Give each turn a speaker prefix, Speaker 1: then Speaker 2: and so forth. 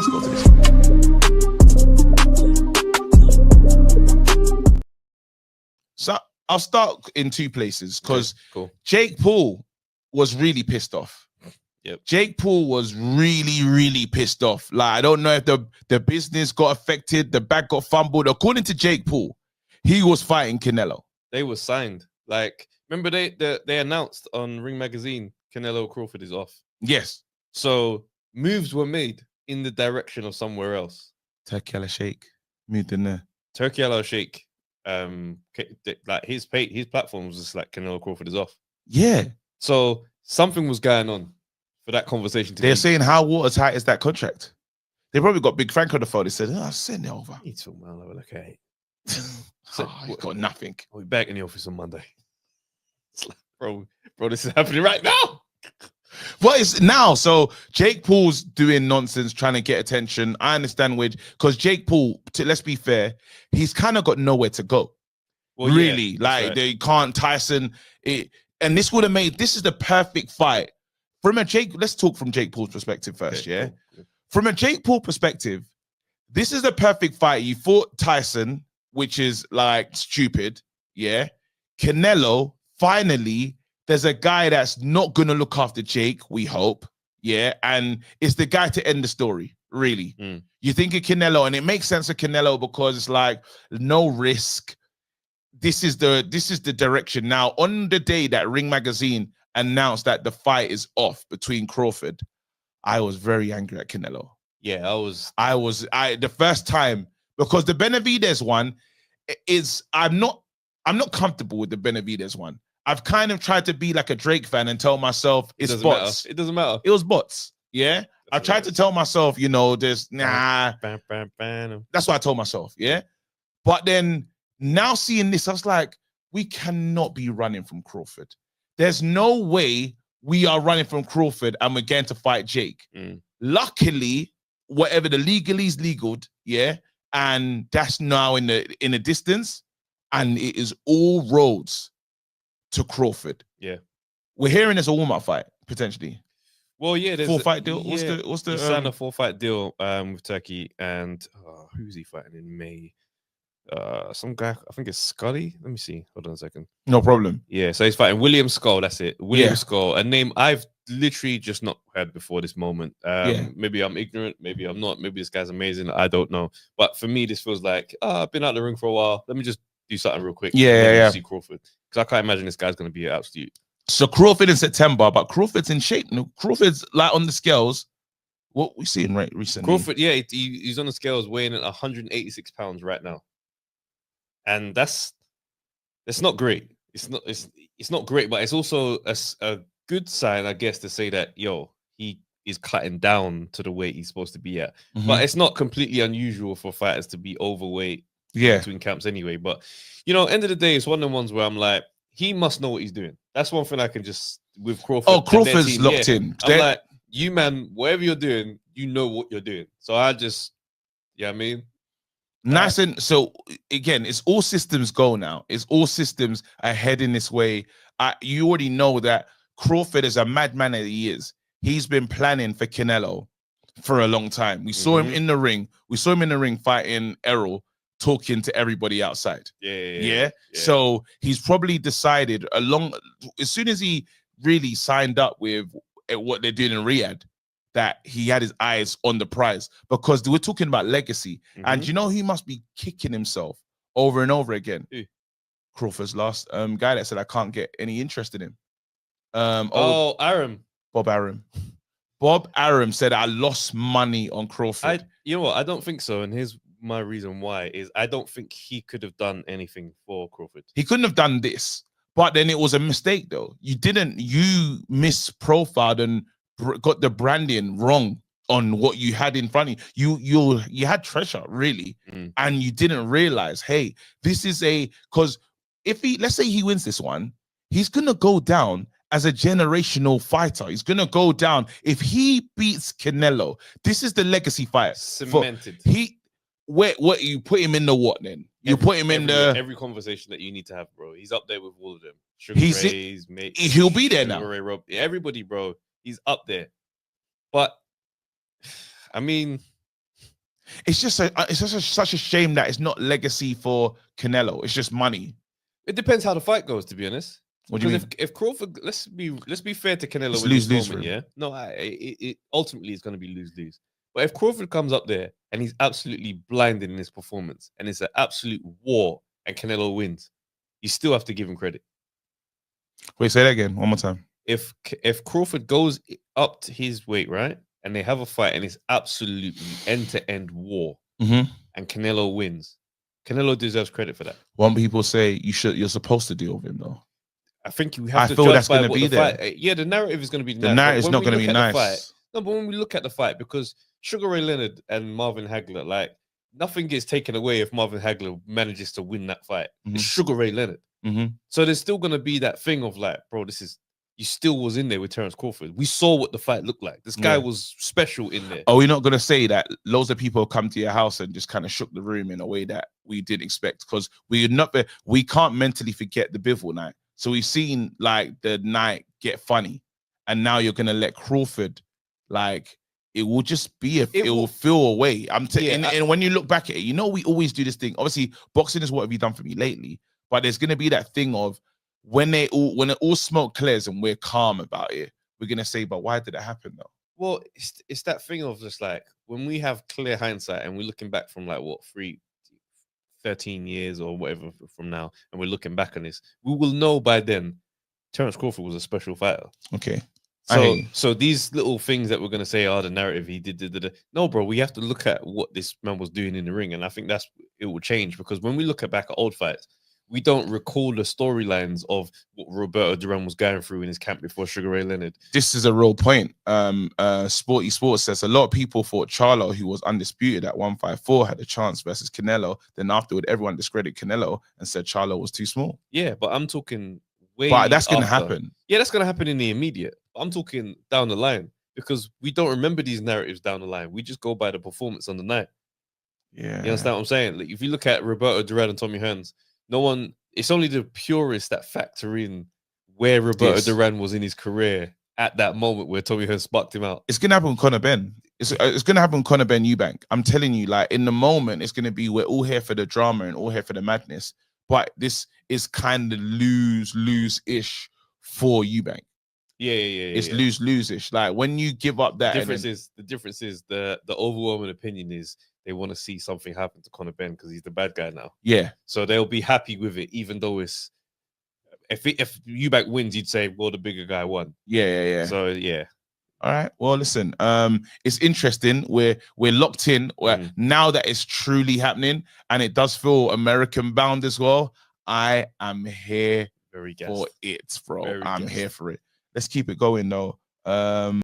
Speaker 1: Let's go to this one. So I'll start in two places because
Speaker 2: cool.
Speaker 1: Jake Paul was really pissed off.
Speaker 2: Yep.
Speaker 1: Jake Paul was really pissed off. Like, I don't know if the business got affected, the bag got fumbled. According to Jake Paul, he was fighting Canelo.
Speaker 2: They were signed. Like, remember they announced on Ring Magazine, Canelo-Crawford is off.
Speaker 1: Yes.
Speaker 2: So moves were made in the direction of somewhere else.
Speaker 1: Turkey Al Sheikh moved in there.
Speaker 2: Turkey Al Sheikh, like his platform was just like Canelo-Crawford is off.
Speaker 1: Yeah.
Speaker 2: So something was going on for that conversation.
Speaker 1: They're saying how watertight is that contract? They probably got Big Frank on the phone. They said, "Oh, send it over."
Speaker 2: Need to man, look at it.
Speaker 1: He's got nothing.
Speaker 2: I'll be back in the office on Monday. It's like, bro, this is happening right now.
Speaker 1: What is now? So Jake Paul's doing nonsense, trying to get attention. I understand because Jake Paul, let's be fair, he's kind of got nowhere to go.
Speaker 2: Well,
Speaker 1: really,
Speaker 2: yeah,
Speaker 1: like
Speaker 2: right.
Speaker 1: they can't Tyson it, and this would have made this is the perfect fight from a Jake. Let's talk from Jake Paul's perspective first, yeah.
Speaker 2: Cool.
Speaker 1: From a Jake Paul perspective, this is the perfect fight. You fought Tyson, which is like stupid, yeah. Canelo, finally, there's a guy that's not gonna look after Jake, we hope, yeah, and it's the guy to end the story. Really, you think of Canelo, and it makes sense of Canelo because it's like no risk. This is the direction. Now, on the day that Ring Magazine announced that the fight is off between Crawford, I was very angry at Canelo.
Speaker 2: Yeah,
Speaker 1: I was the first time, because the Benavidez one is I'm not comfortable with the Benavidez one. I've kind of tried to be like a Drake fan and tell myself it's bots.
Speaker 2: It doesn't matter.
Speaker 1: It was bots. Yeah. I tried to tell myself, you know, there's nah. That's what I told myself. Yeah. But then now seeing this, I was like, we cannot be running from Crawford. There's no way we are running from Crawford and we're going to fight Jake. Luckily, whatever the legalese legaled, yeah, and that's now in the distance, and it is all roads to Crawford.
Speaker 2: Yeah,
Speaker 1: we're hearing there's a warm-up fight potentially.
Speaker 2: Well, yeah, there's
Speaker 1: 4-fight deal.
Speaker 2: Yeah,
Speaker 1: What's the
Speaker 2: he signed a 4-fight deal with Turkey, and who's he fighting in May? Some guy, I think it's Scully. Let me see. Hold on a second.
Speaker 1: No problem.
Speaker 2: Yeah, so he's fighting William Skull. That's it. William Skull, a name I've literally just not heard before this moment. Maybe I'm ignorant. Maybe I'm not. Maybe this guy's amazing. I don't know. But for me, this feels like I've been out of the ring for a while. Let me just do something real quick.
Speaker 1: Yeah.
Speaker 2: See Crawford, because I can't imagine this guy's going to be an absolute.
Speaker 1: So Crawford in September, but Crawford's in shape. Crawford's like on the scales. What we seeing right recently?
Speaker 2: Crawford, yeah, he's on the scales, weighing at 186 pounds right now, and that's not great. It's not great, but it's also a good sign, I guess, to say that he is cutting down to the weight he's supposed to be at. But it's not completely unusual for fighters to be overweight between camps anyway. But end of the day, it's one of the ones where I'm like, he must know what he's doing. That's one thing I can just with Crawford.
Speaker 1: Oh, Crawford's locked in.
Speaker 2: I'm like, you man, whatever you're doing, you know what you're doing. So I just, I mean.
Speaker 1: Nice. And so again, it's all systems go now. It's all systems are heading this way. You already know that Crawford is a madman that he is. He's been planning for Canelo for a long time. We saw him in the ring. We saw him in the ring fighting Errol, talking to everybody outside. Yeah. So he's probably decided as soon as he really signed up with what they're doing in Riyadh, that he had his eyes on the prize, because we're talking about legacy. And he must be kicking himself over and over again. Crawford's last guy that said, I can't get any interest in him.
Speaker 2: Arum.
Speaker 1: Bob Arum. Bob Arum said, I lost money on Crawford.
Speaker 2: You know what? I don't think so. And here's my reason why is I don't think he could have done anything for Crawford. He
Speaker 1: couldn't have done this. But then it was a mistake, though. You misprofiled and got the branding wrong on what you had in front of you. You had treasure, really, and you didn't realize, hey, this is because let's say he wins this one, he's gonna go down as a generational fighter. He's gonna go down if he beats Canelo. This is the legacy fight.
Speaker 2: Cemented.
Speaker 1: What you put him in the what then? You put him in the
Speaker 2: every conversation that you need to have, bro. He's up there with all of them.
Speaker 1: He'll be there now.
Speaker 2: Everybody, bro. He's up there. But I mean,
Speaker 1: It's just such a shame that it's not legacy for Canelo. It's just money.
Speaker 2: It depends how the fight goes, to be honest.
Speaker 1: What do you mean?
Speaker 2: If Crawford, let's be fair to Canelo
Speaker 1: It's
Speaker 2: in this
Speaker 1: lose-lose
Speaker 2: moment,
Speaker 1: for him.
Speaker 2: yeah. No, it ultimately is going to be lose-lose. But if Crawford comes up there and he's absolutely blinded in his performance and it's an absolute war and Canelo wins, you still have to give him credit.
Speaker 1: Wait, say that again one more time.
Speaker 2: If Crawford goes up to his weight, right, and they have a fight and it's absolutely end-to-end war, and Canelo wins, Canelo deserves credit for that.
Speaker 1: One people say you're supposed to deal with him though.
Speaker 2: I think you have to
Speaker 1: feel
Speaker 2: judge
Speaker 1: that's
Speaker 2: by
Speaker 1: going to
Speaker 2: what
Speaker 1: be
Speaker 2: the
Speaker 1: there.
Speaker 2: fight. Yeah, the narrative is going to be
Speaker 1: The
Speaker 2: nice.
Speaker 1: narrative's not going to be nice.
Speaker 2: No, but when we look at the fight, because Sugar Ray Leonard and Marvin Hagler, like nothing gets taken away if Marvin Hagler manages to win that fight. It's Sugar Ray Leonard. So there's still going to be that thing of like, bro, you still was in there with Terrence Crawford. We saw what the fight looked like. This guy was special in there.
Speaker 1: Are we not going to say that loads of people come to your house and just kind of shook the room in a way that we didn't expect? Because we can't mentally forget the Bivol night. So we've seen like the night get funny, and now you're going to let Crawford, like, it will just be it will feel away. And when you look back at it, we always do this thing. Obviously, boxing is what have you done for me lately? But there's going to be that thing of when it all smoke clears and we're calm about it, we're going to say, but why did it happen though?
Speaker 2: Well, it's that thing of just like when we have clear hindsight and we're looking back from like 13 years or whatever from now, and we're looking back on this, we will know by then Terrence Crawford was a special fighter.
Speaker 1: Okay.
Speaker 2: So these little things that we're going to say, the narrative he did. No, bro, we have to look at what this man was doing in the ring. And I think it will change, because when we look back at old fights, we don't recall the storylines of what Roberto Duran was going through in his camp before Sugar Ray Leonard.
Speaker 1: This is a real point. Sporty Sports says a lot of people thought Charlo, who was undisputed at 154, had a chance versus Canelo. Then afterward, everyone discredited Canelo and said Charlo was too small.
Speaker 2: Yeah, but I'm talking way.
Speaker 1: But that's going to happen.
Speaker 2: Yeah, that's going to happen in the immediate. I'm talking down the line, because we don't remember these narratives down the line. We just go by the performance on the night.
Speaker 1: Yeah,
Speaker 2: you understand what I'm saying? Like, if you look at Roberto Duran and Tommy Hearns, it's only the purists that factor in where Roberto Duran was in his career at that moment where Tommy Hearns sparked him out.
Speaker 1: It's going to happen with Conor Benn. It's going to happen with Conor Benn Eubank. I'm telling you, like, in the moment, it's going to be, we're all here for the drama and all here for the madness. But this is kind of lose-ish for Eubank. It's lose-ish. Like, when you give up that,
Speaker 2: the difference is the overwhelming opinion is they want to see something happen to Conor Benn because he's the bad guy now. Yeah. So they'll be happy with it, even though it's if Eubank wins, you'd say, well, the bigger guy won. Yeah. So yeah.
Speaker 1: All right. Well, listen. It's interesting. We're locked in. Now that it's truly happening, and it does feel American bound as well. I am here for it, bro. I'm here for it. Let's keep it going though.